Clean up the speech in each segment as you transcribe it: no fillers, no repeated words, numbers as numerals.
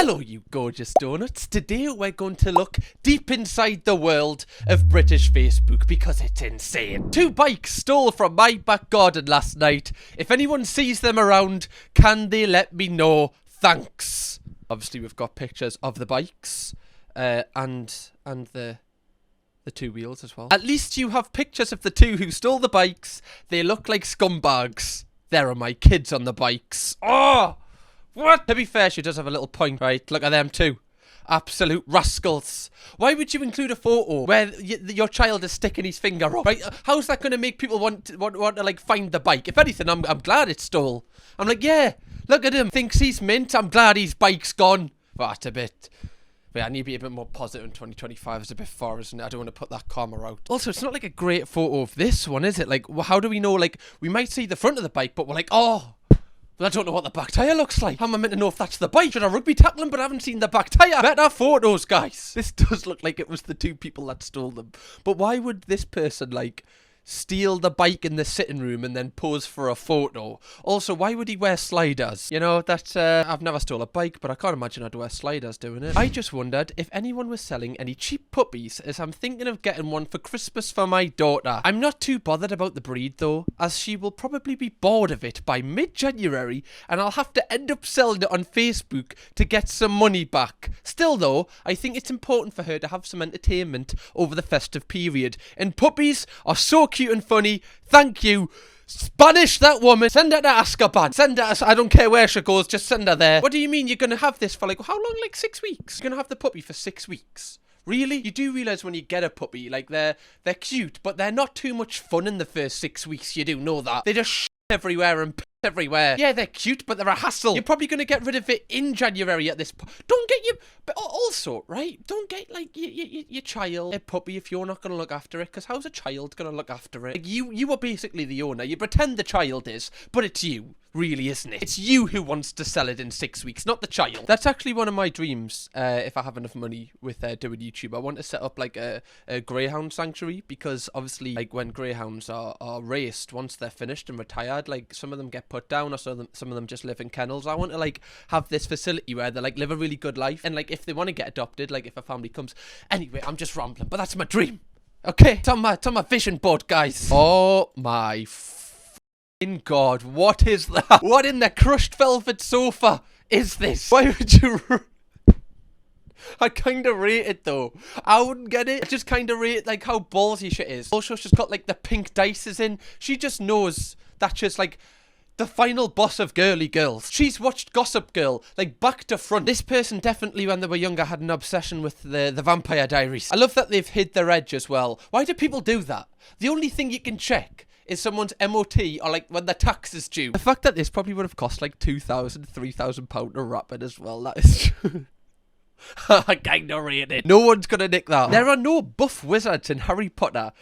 Hello, you gorgeous donuts. Today we're going to look deep inside the world of British Facebook because it's insane. 2 bikes stole from my back garden last night. If anyone sees them around, can they let me know? Thanks. Obviously, we've got pictures of the bikes and the 2 wheels as well. At least you have pictures of the 2 who stole the bikes. They look like scumbags. There are my kids on the bikes. Oh! What? To be fair, she does have a little point, right? Look at them too. Absolute rascals. Why would you include a photo where your child is sticking his finger up? Right? How's that going to make people want to like find the bike? If anything, I'm glad it's stole. I'm like, yeah, look at him. Thinks he's mint. I'm glad his bike's gone. But a bit. But I need to be a bit more positive in 2025. It's a bit far, isn't it? I don't want to put that karma out. Also, it's not like a great photo of this one, is it? Like, how do we know? Like, we might see the front of the bike, but we're like, oh... I don't know what the back tyre looks like. How am I meant to know if that's the bike? Should I rugby tackle him, but I haven't seen the back tyre? Better photos, guys. This does look like it was the 2 people that stole them. But why would this person, like, steal the bike in the sitting room and then pose for a photo? Also, why would he wear sliders? You know, that's, I've never stole a bike, but I can't imagine I'd wear sliders doing it. I just wondered if anyone was selling any cheap puppies, as I'm thinking of getting one for Christmas for my daughter. I'm not too bothered about the breed, though, as she will probably be bored of it by mid-January, and I'll have to end up selling it on Facebook to get some money back. Still, though, I think it's important for her to have some entertainment over the festive period, and puppies are so cute and funny. Thank you. Banish that woman. Send her to Azkaban. Send her. I don't care where she goes. Just send her there. What do you mean you're going to have this for like, how long? Like 6 weeks? You're going to have the puppy for 6 weeks? Really? You do realise when you get a puppy, like they're cute, but they're not too much fun in the first 6 weeks. You do know that. They just everywhere and everywhere. Yeah, they're cute, but they're a hassle. You're probably going to get rid of it in January at this point. Don't get you... But also, right, don't get, like, your child a puppy if you're not going to look after it, because how's a child going to look after it? Like, you are basically the owner. You pretend the child is, but it's you. Really, isn't it? It's you who wants to sell it in 6 weeks, not the child. That's actually one of my dreams, if I have enough money with doing YouTube. I want to set up, like, a greyhound sanctuary, because, obviously, like, when greyhounds are raced, once they're finished and retired, like, some of them get put down, or some of them just live in kennels. I want to, like, have this facility where they, like, live a really good life, and, like, if they want to get adopted, like, if a family comes... Anyway, I'm just rambling, but that's my dream. Okay? It's on my vision board, guys. Oh, my... God, what is that? What in the crushed velvet sofa is this? Why would you... I kind of rate it, though. I wouldn't get it. I just kind of rate, like, how ballsy she is. Also, she's got, like, the pink dices in. She just knows that she's, like, the final boss of girly girls. She's watched Gossip Girl, like, back to front. This person definitely, when they were younger, had an obsession with the Vampire Diaries. I love that they've hid their edge as well. Why do people do that? The only thing you can check is someone's MOT or like when the tax is due. The fact that this probably would have cost like £2,000, £3,000 to wrap it as well, that is true. I kinda rate it. No one's gonna nick that. There are no buff wizards in Harry Potter.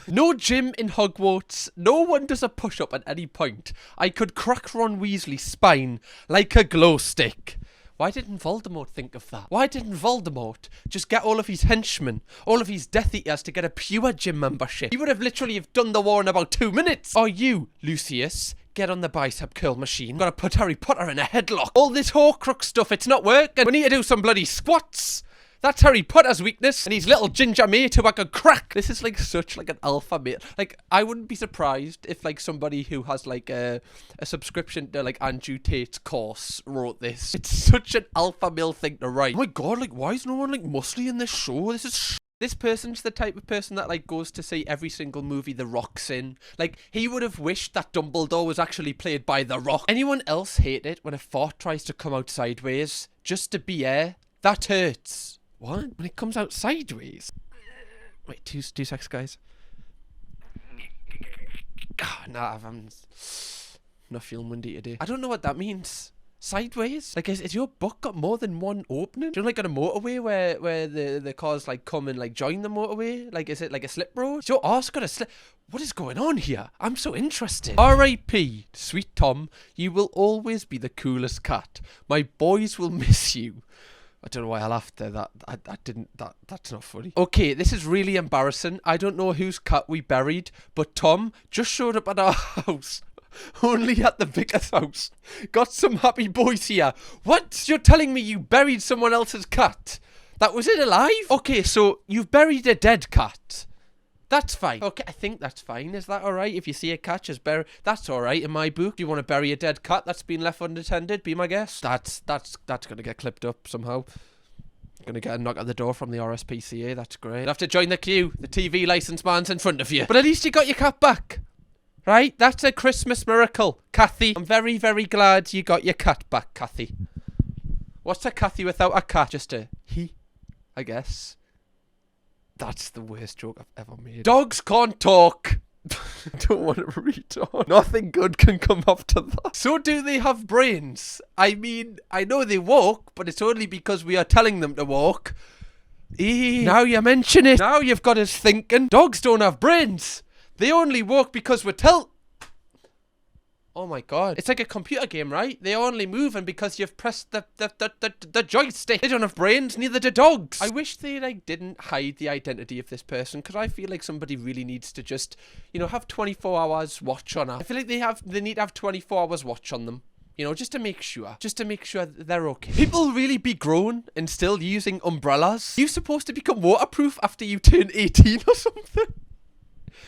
No gym in Hogwarts. No one does a push-up at any point. I could crack Ron Weasley's spine like a glow stick. Why didn't Voldemort think of that? Why didn't Voldemort just get all of his henchmen, all of his Death Eaters to get a pure gym membership? He would have literally have done the war in about 2 minutes. Or you, Lucius, get on the bicep curl machine. Gotta put Harry Potter in a headlock. All this Horcrux stuff, it's not working. We need to do some bloody squats. That's Harry Potter's weakness, and his little ginger mate who I could crack. This is like such like an alpha mate. Like, I wouldn't be surprised if like somebody who has like a subscription to like Andrew Tate's course wrote this. It's such an alpha male thing to write. Oh my god, like why is no one like muscly in this show? This is This person's the type of person that like goes to see every single movie The Rock's in. Like, he would have wished that Dumbledore was actually played by The Rock. Anyone else hate it when a fart tries to come out sideways just to be air? That hurts. What? When it comes out sideways? Wait, two seconds, guys. God, nah, I'm not feeling windy today. I don't know what that means. Sideways? Like, is your book got more than one opening? Do you know, like on a motorway where the cars like come and like join the motorway? Like, is it like a slip road? Is your arse got a slip? What is going on here? I'm so interested. R.I.P. Sweet Tom, you will always be the coolest cat. My boys will miss you. I don't know why I laughed there. That's not funny. Okay, this is really embarrassing. I don't know whose cat we buried, but Tom just showed up at our house Only at the vicar's house. Got some happy boys here. What? You're telling me you buried someone else's cat? That was it alive? Okay, so you've buried a dead cat. That's fine. Okay, I think that's fine. Is that alright? If you see a cat just bury... That's alright in my book. Do you want to bury a dead cat that's been left unattended? Be my guest. That's gonna get clipped up somehow. Gonna get a knock at the door from the RSPCA. That's great. You'll have to join the queue. The TV licence man's in front of you. But at least you got your cat back. Right? That's a Christmas miracle, Kathy. I'm very, very glad you got your cat back, Kathy. What's a Kathy without a cat? Just a he, I guess. That's the worst joke I've ever made. Dogs can't talk. Don't want to read on. Nothing good can come after that. So do they have brains? I mean, I know they walk, but it's only because we are telling them to walk. Now you mention it. Now you've got us thinking. Dogs don't have brains. They only walk because we're Oh my god. It's like a computer game, right? They only move and because you've pressed the joystick. They don't have brains, neither do dogs. I wish they didn't hide the identity of this person, because I feel like somebody really needs to just, you know, have 24 hours watch on her. I feel like they need to have 24 hours watch on them. You know, just to make sure that they're okay. People really be grown and still using umbrellas. You're supposed to become waterproof after you turn 18 or something.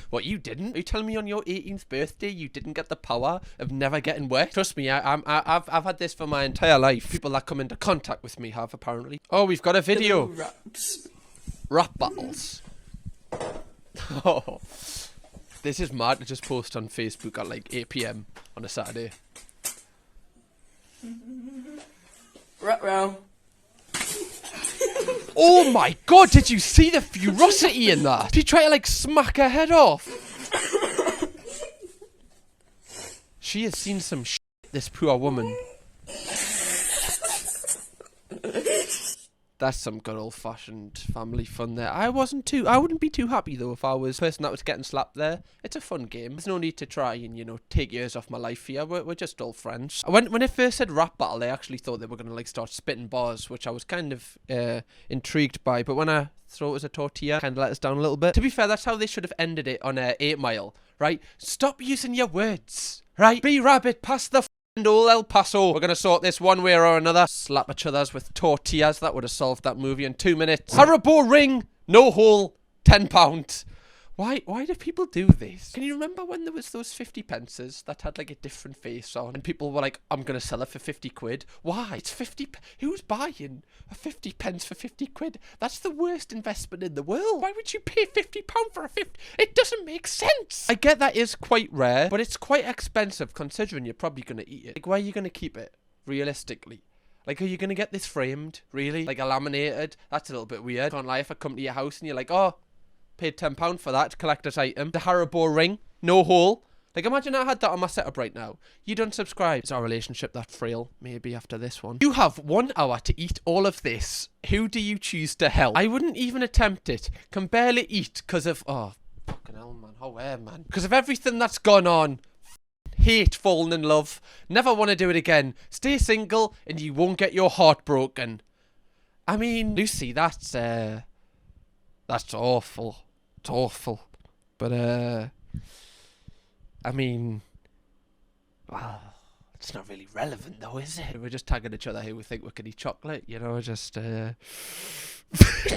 What, you didn't? Are you telling me on your 18th birthday you didn't get the power of never getting wet? Trust me, I've had this for my entire life. People that come into contact with me have, apparently. Oh, we've got a video. Rap battles. Oh, this is mad to just post on Facebook at like 8 PM on a Saturday. Ruh-roh. Oh my god, did you see the ferocity in that? Did he try to like smack her head off? She has seen some shit, this poor woman. That's some good old-fashioned family fun there. I wouldn't be too happy though if I was the person that was getting slapped there. It's a fun game. There's no need to try and, you know, take years off my life here. We're just all friends. When it first said rap battle, I actually thought they were going to like start spitting bars, which I was kind of intrigued by. But when I thought it was a tortilla, kind of let us down a little bit. To be fair, that's how they should have ended it on 8 Mile, right? Stop using your words, right? Be rabbit, pass the and all El Paso. We're gonna sort this one way or another. Slap each other's with tortillas. That would have solved that movie in 2 minutes. Haribo ring, no hole, £10. Why do people do this? Can you remember when there was those 50 pences that had like a different face on and people were like, I'm gonna sell it for 50 quid? Why? It's 50. Who's buying a 50 pence for 50 quid? That's the worst investment in the world. Why would you pay £50 for a 50? It doesn't make sense. I get that is quite rare, but it's quite expensive considering you're probably gonna eat it. Like, where are you gonna keep it? Realistically. Like, are you gonna get this framed? Really? Like, laminated? That's a little bit weird. Can't lie, if I come to your house and you're like, oh, paid £10 for that collector's item. The Haribo ring, no hole. Like, imagine I had that on my setup right now. You don't subscribe. Is our relationship that frail? Maybe after this one. You have 1 hour to eat all of this. Who do you choose to help? I wouldn't even attempt it. Can barely eat because of... Oh, fucking hell, man. How man? Because of everything that's gone on. Hate falling in love. Never want to do it again. Stay single and you won't get your heart broken. I mean, Lucy, that's awful. It's awful. But, I mean, well, it's not really relevant though, is it? We're just tagging each other here. We think we can eat chocolate, you know, just,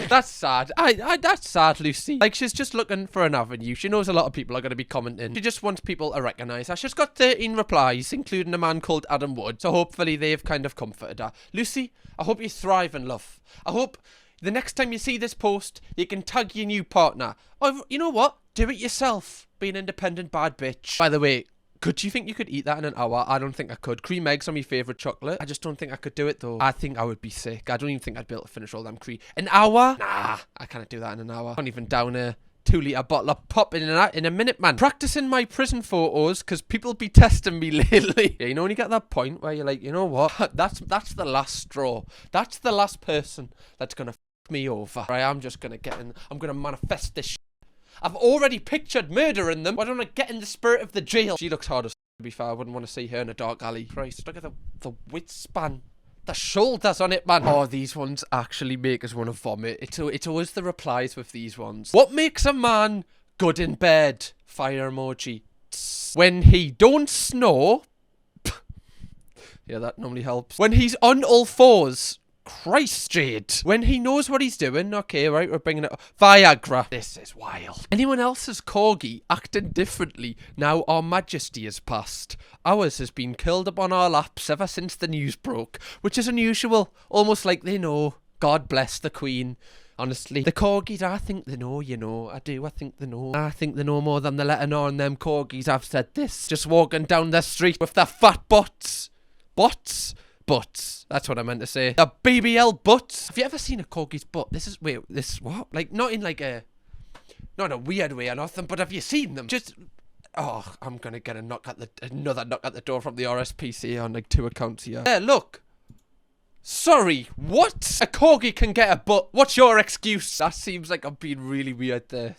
That's sad. That's sad, Lucy. Like, she's just looking for an avenue. She knows a lot of people are going to be commenting. She just wants people to recognise her. She's got 13 replies, including a man called Adam Wood. So hopefully they've kind of comforted her. Lucy, I hope you thrive in love. I hope the next time you see this post, you can tag your new partner. Or, you know what? Do it yourself. Be an independent bad bitch. By the way, do you think you could eat that in an hour? I don't think I could. Cream eggs are my favourite chocolate. I just don't think I could do it though. I think I would be sick. I don't even think I'd be able to finish all them cream. An hour? Nah, I can't do that in an hour. I can't even down a 2-litre bottle of pop in a minute, man. Practicing my prison photos because people be testing me lately. Yeah, you know when you get that point where you're like, you know what? That's the last straw. That's the last person that's gonna me over. Right, I'm just gonna get in. I'm gonna manifest this. I've already pictured murder in them. Why don't I get in the spirit of the jail? She looks hard as to be fair. I wouldn't want to see her in a dark alley. Christ, look at the width span. The shoulders on it, man. Oh, these ones actually make us want to vomit. It's always the replies with these ones. What makes a man good in bed? Fire emoji. squats. When he don't snore. Yeah, that normally helps. When he's on all fours. Christ, Jade. When he knows what he's doing. Okay, right, we're bringing it up. Viagra. This is wild. Anyone else's corgi acting differently now our majesty has passed. Ours has been curled up on our laps ever since the news broke, which is unusual. Almost like they know. God bless the Queen. Honestly, the corgis, I think they know, you know. I do, I think they know. I think they know more than they let her know, and them corgis have said this. Just walking down the street with their fat butts. Butts? Butts. That's what I meant to say. The BBL butts. Have you ever seen a corgi's butt? This is what? Like, not in like a, not a weird way or nothing, but have you seen them? Just, oh, I'm gonna get another knock at the door from the RSPCA on like 2 accounts here. There, look. Sorry, what? A corgi can get a butt. What's your excuse? That seems like I'm being really weird there.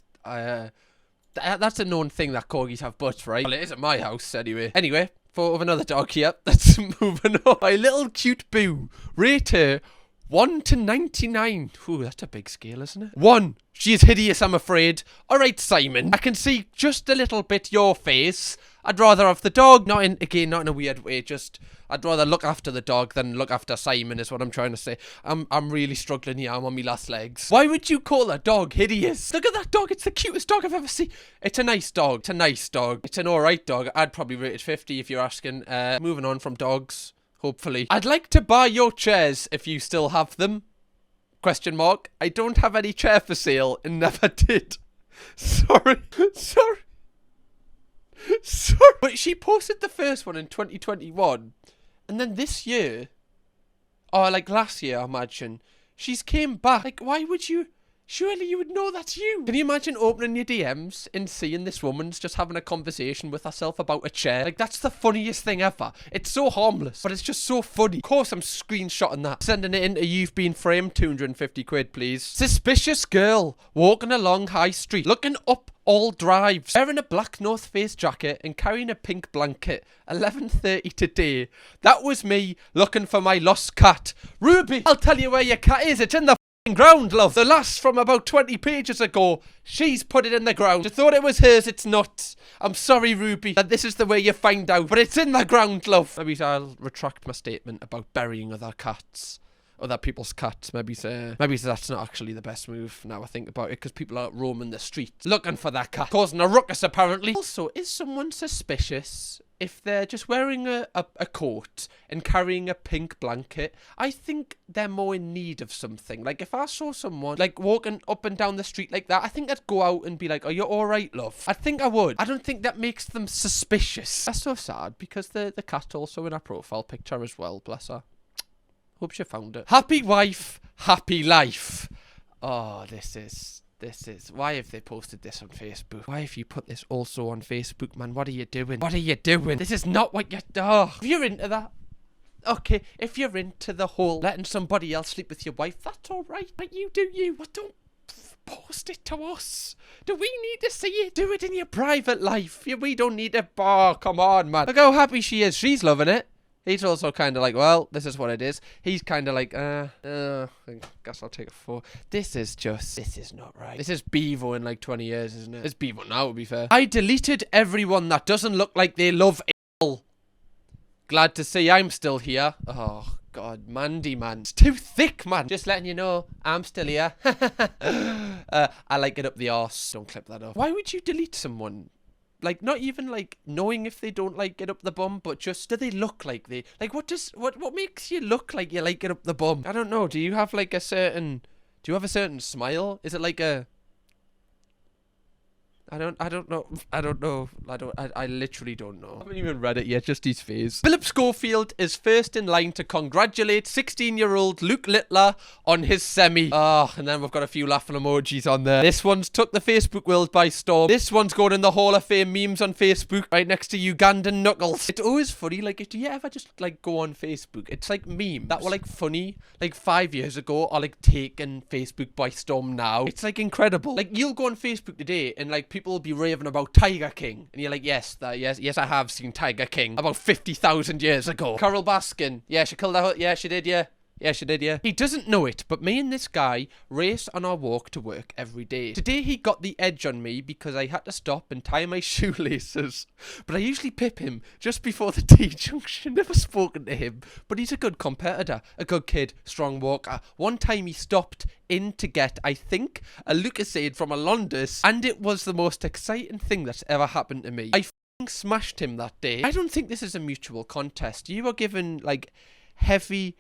That's a known thing that corgis have butts, right? Well, it is at my house anyway. Anyway. Photo of another dog here. Let's moving on. My little cute boo. Rate her 1 to 99. Ooh, that's a big scale, isn't it? 1. She is hideous, I'm afraid. Alright, Simon. I can see just a little bit your face. I'd rather have the dog. Not in a weird way. Just, I'd rather look after the dog than look after Simon is what I'm trying to say. I'm really struggling here. I'm on my last legs. Why would you call a dog hideous? Look at that dog. It's the cutest dog I've ever seen. It's a nice dog. It's a nice dog. It's an alright dog. I'd probably rate it 50 if you're asking. Moving on from dogs. Hopefully. I'd like to buy your chairs if you still have them. Question mark. I don't have any chair for sale and never did. Sorry. Sorry. Sorry. But she posted the first one in 2021. And then this year, or like last year, I imagine, she's came back. Like, why would you? Surely you would know that's you. Can you imagine opening your DMs and seeing this woman's just having a conversation with herself about a chair? Like, that's the funniest thing ever. It's so harmless, but it's just so funny. Of course I'm screenshotting that. Sending it into You've Been Framed, 250 quid, please. Suspicious girl walking along High Street, looking up all drives, wearing a black North Face jacket and carrying a pink blanket. 11:30 today. That was me looking for my lost cat. Ruby, I'll tell you where your cat is. It's in the ground, love. The last from about 20 pages ago. She's put it in the ground. I thought it was hers. It's not. I'm sorry, Ruby, that this is the way you find out, but it's in the ground, love. Maybe I'll retract my statement about burying other cats. Other people's cats. Maybe that's not actually the best move now I think about it, because people are roaming the streets looking for that cat, causing a ruckus apparently. Also, is someone suspicious if they're just wearing a coat and carrying a pink blanket? I think they're more in need of something. Like, if I saw someone like walking up and down the street like that, I think I'd go out and be like, are you alright, love? I think I would. I don't think that makes them suspicious. That's so sad, because the cat also in her profile picture as well, bless her. Hope she found it. Happy wife, happy life. Oh, this is... Why have they posted this on Facebook? Why have you put this also on Facebook, man? What are you doing? What are you doing? This is not what you're... Oh, if you're into that... Okay, if you're into the whole letting somebody else sleep with your wife, that's alright. But you do you. But don't post it to us. Do we need to see it? Do it in your private life. We don't need to... Oh, come on, man. Look how happy she is. She's loving it. He's also kind of like, well, this is what it is. He's kind of like, I guess I'll take a 4. This is not right. This is Bevo in like 20 years, isn't it? It's Bevo now, to be fair. I deleted everyone that doesn't look like they love ill. Glad to see I'm still here. Oh, God, Mandy, man. It's too thick, man. Just letting you know, I'm still here. I like it up the arse. Don't clip that off. Why would you delete someone? Like, not even, like, knowing if they don't like it up the bum, but just, do they look like they... Like, what makes you look like you like it up the bum? I don't know. Do you have, like, a certain... Do you have a certain smile? Is it like a... I don't know. I literally don't know. I haven't even read it yet, just his face. Philip Schofield is first in line to congratulate 16-year-old Luke Littler on his semi. And then we've got a few laughing emojis on there. This one's took the Facebook world by storm. This one's going in the Hall of Fame memes on Facebook, right next to Ugandan Knuckles. It's always funny, like, do you ever just, like, go on Facebook? It's like memes that were, like, funny, like, 5 years ago, or, like, taken Facebook by storm now. It's, like, incredible. Like, you'll go on Facebook today, and, like, people will be raving about Tiger King, and you're like, yes, I have seen Tiger King about 50,000 years ago. Carol Baskin, yeah, she killed her. Yeah, she did. Yeah, Yeah, she did, yeah. He doesn't know it, but me and this guy race on our walk to work every day. Today he got the edge on me because I had to stop and tie my shoelaces. But I usually pip him just before the T-junction. Never spoken to him, but he's a good competitor, a good kid, strong walker. One time he stopped in to get, I think, a Lucasade from a Londis, and it was the most exciting thing that's ever happened to me. I f***ing smashed him that day. I don't think this is a mutual contest. You are given, like, heavy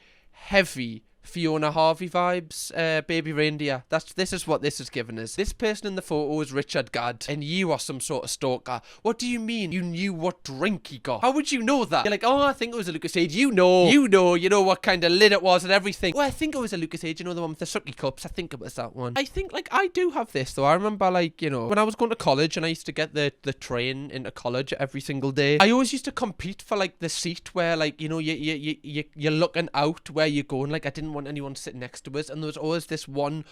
Fiona Harvey vibes, baby reindeer. This is what this is given us. This person in the photo is Richard Gadd, and you are some sort of stalker. What do you mean you knew what drink he got? How would you know that? You're like, oh, I think it was a Lucasade. You know what kind of lid it was and everything. Well, I think it was a Lucasade, you know, the one with the sucky cups. I think it was that one. I think, like, I do have this, though. I remember, like, you know, when I was going to college and I used to get the train into college every single day, I always used to compete for, like, the seat where, like, you know, you're looking out where you're going. Like, I didn't want anyone sitting next to us, and there was always this one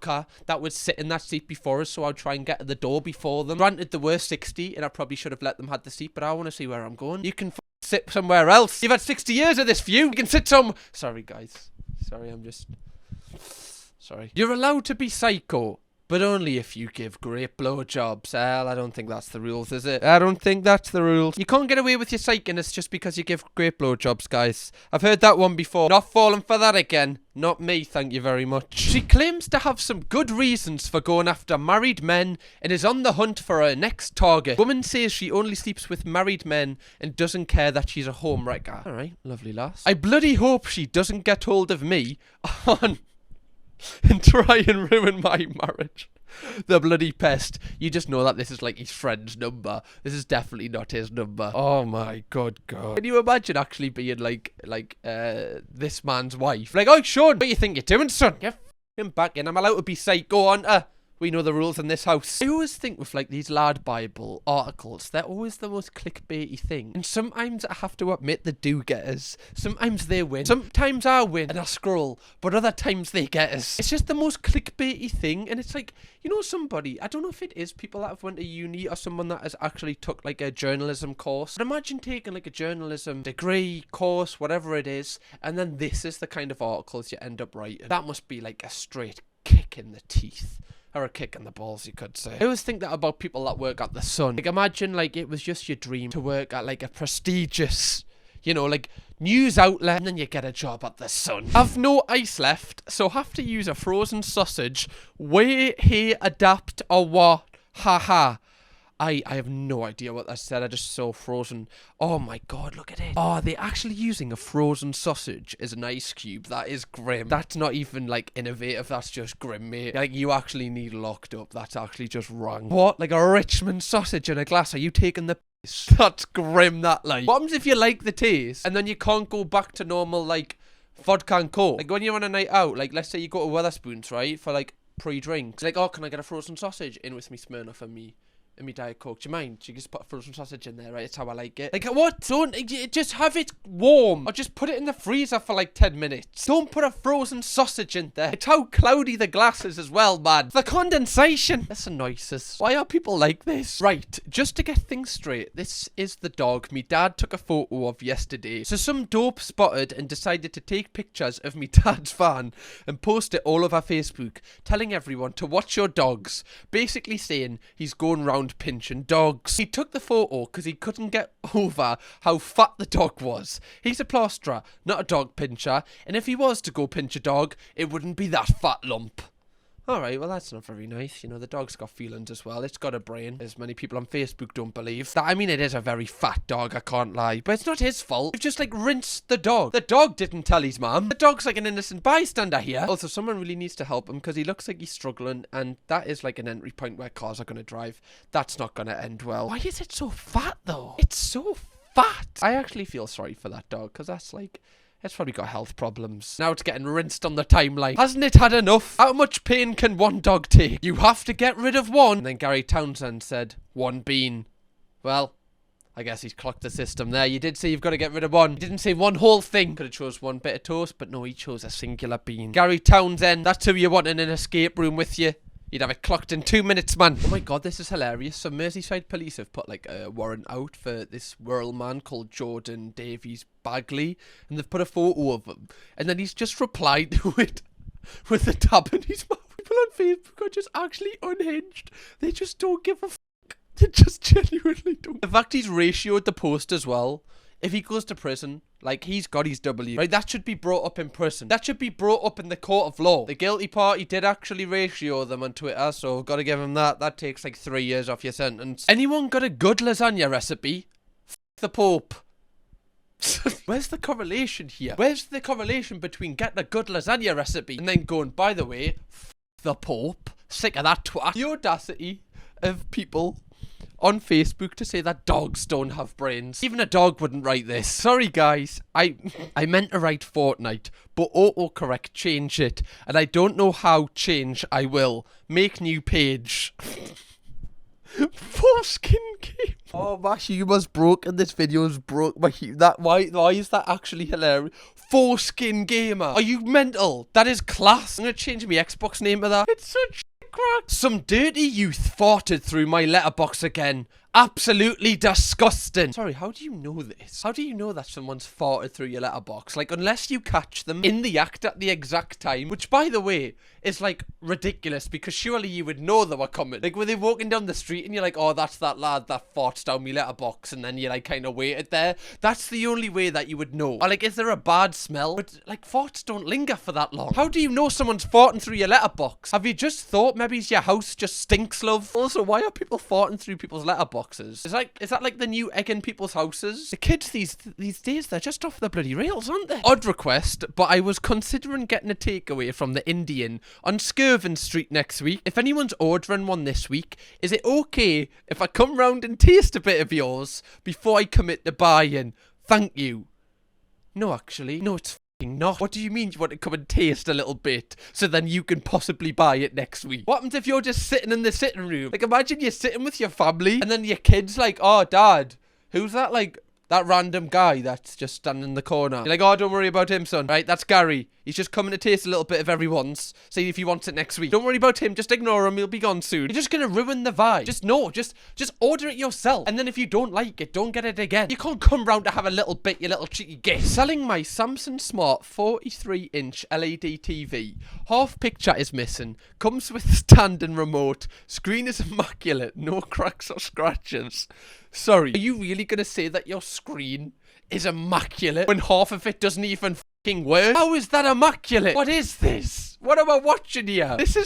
fucker that would sit in that seat before us, so I'd try and get to the door before them. Granted, they were 60, and I probably should have let them have the seat, but I want to see where I'm going. You can sit somewhere else. You've had 60 years of this view. You can sit Sorry, guys. Sorry. You're allowed to be psycho, but only if you give great blowjobs. Well, I don't think that's the rules, is it? I don't think that's the rules. You can't get away with your psychiness just because you give great blowjobs, guys. I've heard that one before. Not falling for that again. Not me, thank you very much. She claims to have some good reasons for going after married men and is on the hunt for her next target. Woman says she only sleeps with married men and doesn't care that she's a homewrecker. Alright, lovely lass. I bloody hope she doesn't get hold of me on... and try and ruin my marriage. The bloody pest. You just know that this is like his friend's number. This is definitely not his number. Oh my good God. Can you imagine actually being like this man's wife? Like, oh Sean, what do you think you're doing, son? Get f***ing back in. I'm allowed to be psycho. Go on. We know the rules in this house. I always think with like these Lad Bible articles, they're always the most clickbaity thing. And sometimes I have to admit they do get us. Sometimes they win. Sometimes I win and I scroll. But other times they get us. It's just the most clickbaity thing. And it's like, you know, somebody, I don't know if it is people that have went to uni or someone that has actually took like a journalism course. But imagine taking like a journalism degree, course, whatever it is. And then this is the kind of articles you end up writing. That must be like a straight kick in the teeth. Or a kick in the balls, you could say. I always think that about people that work at the Sun. Like, imagine, like, it was just your dream to work at, like, a prestigious, you know, like, news outlet, and then you get a job at the Sun. I've no ice left, so have to use a frozen sausage. Wait, here, adapt, or what? Haha. I have no idea what that said. I just saw frozen. Oh my God, look at it. Oh, they're actually using a frozen sausage as an ice cube. That is grim. That's not even like innovative. That's just grim, mate. Like, you actually need locked up. That's actually just wrong. What? Like a Richmond sausage in a glass? Are you taking the piss? That's grim, that, like. What happens if you like the taste and then you can't go back to normal, like, vodka and coke? Like, when you're on a night out, like, let's say you go to Wetherspoons, right, for like pre-drinks. Like, oh, can I get a frozen sausage in with me Smirnoff and me Diet Coke? Do you mind? You just put a frozen sausage in there, right? It's how I like it. Like, what? Don't just have it warm, or just put it in the freezer for like 10 minutes. Don't put a frozen sausage in there. It's how cloudy the glass is as well, man. The condensation. That's annoys us. Why are people like this? Right, just to get things straight, this is the dog me dad took a photo of yesterday. So some dope spotted and decided to take pictures of me dad's van and post it all over Facebook, telling everyone to watch your dogs. Basically saying he's going round pinching dogs. He took the photo because he couldn't get over how fat the dog was. He's a plasterer, not a dog pincher, and if he was to go pinch a dog, it wouldn't be that fat lump. Alright, well that's not very nice. You know, the dog's got feelings as well. It's got a brain, as many people on Facebook don't believe. That, I mean, it is a very fat dog, I can't lie. But it's not his fault. We've just, like, rinsed the dog. The dog didn't tell his mum. The dog's like an innocent bystander here. Also, someone really needs to help him because he looks like he's struggling, and that is, like, an entry point where cars are going to drive. That's not going to end well. Why is it so fat, though? It's so fat. I actually feel sorry for that dog because that's, like... It's probably got health problems. Now it's getting rinsed on the timeline. Hasn't it had enough? How much pain can one dog take? You have to get rid of one. And then Gary Townsend said, one bean. Well, I guess he's clocked the system there. You did say you've got to get rid of one. He didn't say one whole thing. Could have chose one bit of toast, but no, he chose a singular bean. Gary Townsend, that's who you want in an escape room with you. You'd have it clocked in 2 minutes, man. Oh my god, this is hilarious. Some Merseyside police have put like a warrant out for this whirl man called Jordan Davies Bagley, and they've put a photo of him, and then he's just replied to it with a tab in his mouth. People on Facebook are just actually unhinged. They just don't give a fuck. They just genuinely don't. The fact he's ratioed the post as well. If he goes to prison, like, he's got his W, right? That should be brought up in prison. That should be brought up in the court of law. The guilty party did actually ratio them on Twitter, so I've got to give him that. That takes like 3 years off your sentence. Anyone got a good lasagna recipe? F the Pope. Where's the correlation here? Where's the correlation between getting a good lasagna recipe and then going, by the way, f the Pope? Sick of that twat. The audacity of people on Facebook to say that dogs don't have brains. Even a dog wouldn't write this. Sorry guys, I meant to write Fortnite, but autocorrect changed it, and I don't know how. Change I will. Make new page. Foreskin game. Oh, my humor's broken. This video's broke my why is that actually hilarious? Foreskin gamer. Are you mental? That is class. I'm gonna change my Xbox name to that. It's such crack. Some dirty youth farted through my letterbox again. Absolutely disgusting. Sorry, how do you know this? How do you know that someone's farted through your letterbox? Like, unless you catch them in the act at the exact time, which, by the way, is, like, ridiculous, because surely you would know they were coming. Like, were they walking down the street and you're like, oh, that's that lad that farts down my letterbox, and then you, like, kind of waited there? That's the only way that you would know. Or, like, is there a bad smell? But, like, farts don't linger for that long. How do you know someone's farting through your letterbox? Have you just thought maybe your house just stinks, love? Also, why are people farting through people's letterboxes? Is that like the new egg in people's houses? The kids these days, they're just off the bloody rails, aren't they? Odd request, but I was considering getting a takeaway from the Indian on Skirvin Street next week. If anyone's ordering one this week, is it okay if I come round and taste a bit of yours before I commit to buying? Thank you. No, actually. No, it's not. What do you mean you want to come and taste a little bit so then you can possibly buy it next week? What happens if you're just sitting in the sitting room? Like, imagine you're sitting with your family and then your kid's like, oh, dad, who's that, like, that random guy that's just standing in the corner? You're like, oh, don't worry about him, son. Right, that's Gary. He's just coming to taste a little bit of everyone's. See if he wants it next week. Don't worry about him. Just ignore him. He'll be gone soon. You're just going to ruin the vibe. Just order it yourself. And then if you don't like it, don't get it again. You can't come round to have a little bit, you little cheeky git. Selling my Samsung Smart 43-inch LED TV. Half picture is missing. Comes with stand and remote. Screen is immaculate. No cracks or scratches. Sorry. Are you really going to say that your screen is immaculate when half of it doesn't even fucking work? How is that immaculate? What is this? What am I watching here? This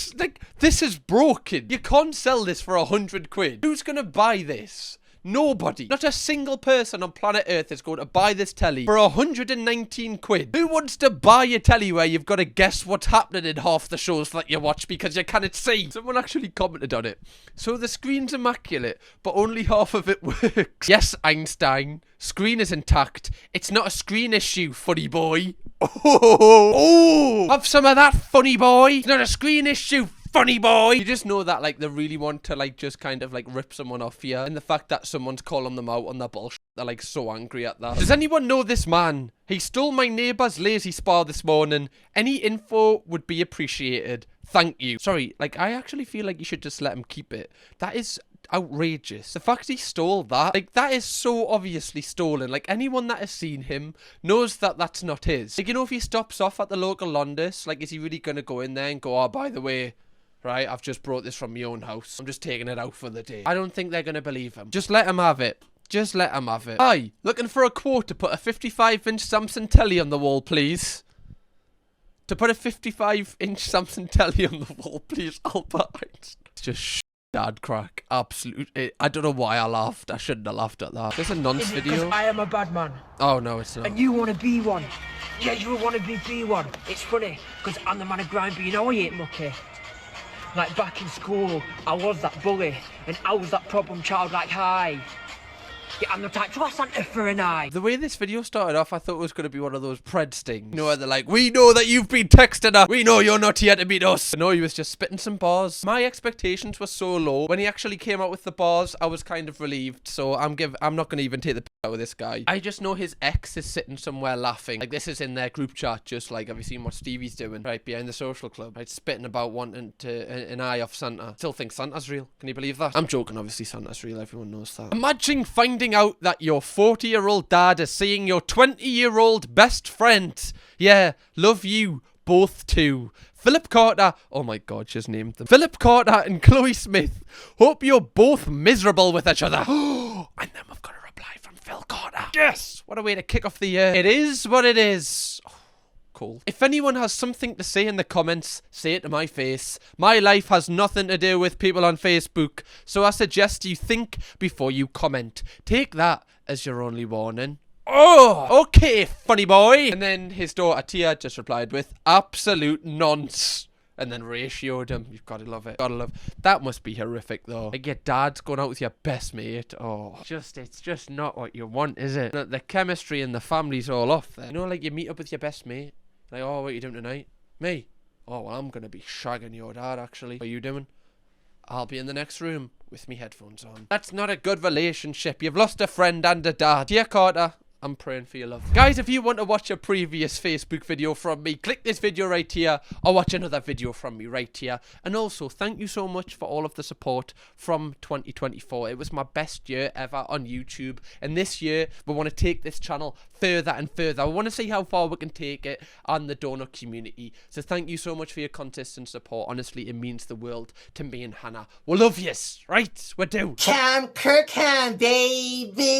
is broken. You can't sell this for 100 quid. Who's gonna buy this? Nobody. Not a single person on planet Earth is going to buy this telly for 119 quid. Who wants to buy a telly where you've got to guess what's happening in half the shows that you watch because you cannot see? Someone actually commented on it. So the screen's immaculate, but only half of it works. Yes, Einstein. Screen is intact. It's not a screen issue, funny boy. Oh, have some of that, funny boy. It's not a screen issue, funny boy. You just know that, like, they really want to, like, just kind of, like, rip someone off here. And the fact that someone's calling them out on their bullshit, they're, like, so angry at that. Does anyone know this man? He stole my neighbour's lazy spa this morning. Any info would be appreciated. Thank you. Sorry, like, I actually feel like you should just let him keep it. That is outrageous. The fact he stole that, like, that is so obviously stolen. Like, anyone that has seen him knows that that's not his. Like, you know, if he stops off at the local Londis, like, is he really gonna go in there and go, oh, by the way, right, I've just brought this from my own house. I'm just taking it out for the day. I don't think they're gonna believe him. Just let him have it. Just let him have it. Hi, looking for a quote to put a 55-inch Samsung telly on the wall, please. To put a 55-inch Samsung telly on the wall, please, Albert Einstein. It's just dad crack. Absolutely. I don't know why I laughed. I shouldn't have laughed at that. Is this a nonce video? Because I am a bad man. Oh, no, it's not. And you want to be one. Yeah, you want to be one. It's funny, because I'm the man of grind, but you know I ain't mucky. Like, back in school, I was that bully, and I was that problem child, like, hi. Yeah, I'm not like to ask Santa for an eye. The way this video started off, I thought it was going to be one of those pred stings. You know, where they're like, we know that you've been texting her. We know you're not here to meet us. But no, he was just spitting some bars. My expectations were so low. When he actually came out with the bars, I was kind of relieved. So I'm not going to even take the piss out of this guy. I just know his ex is sitting somewhere laughing. Like, this is in their group chat, just like, have you seen what Stevie's doing? Right behind the social club. Right, spitting about wanting an eye off Santa. Still think Santa's real. Can you believe that? I'm joking, obviously Santa's real. Everyone knows that. Imagine finding out that your 40-year-old dad is seeing your 20-year-old best friend. Yeah, love you both too. Philip Carter, oh my god, just named them. Philip Carter and Chloe Smith. Hope you're both miserable with each other. And then we've got a reply from Phil Carter. Yes! What a way to kick off the year. It is what it is. Cool. If anyone has something to say in the comments, say it to my face. My life has nothing to do with people on Facebook, so I suggest you think before you comment. Take that as your only warning. Oh, okay, funny boy. And then his daughter Tia just replied with absolute nonce. And then ratioed him. You've got to love it. Gotta love. That must be horrific though. Like your dad's going out with your best mate. Oh, it's just not what you want, is it? The chemistry and the family's all off there. You know, like you meet up with your best mate. Like, oh, what are you doing tonight? Me? Oh, well, I'm going to be shagging your dad, actually. What are you doing? I'll be in the next room with me headphones on. That's not a good relationship. You've lost a friend and a dad. Dear Carter, I'm praying for your love. Guys, if you want to watch a previous Facebook video from me, click this video right here, or watch another video from me right here. And also, thank you so much for all of the support from 2024. It was my best year ever on YouTube. And this year, we want to take this channel further and further. I want to see how far we can take it on the donut community. So thank you so much for your consistent support. Honestly, it means the world to me and Hannah. We love yous, right? We do. Kirkham, baby.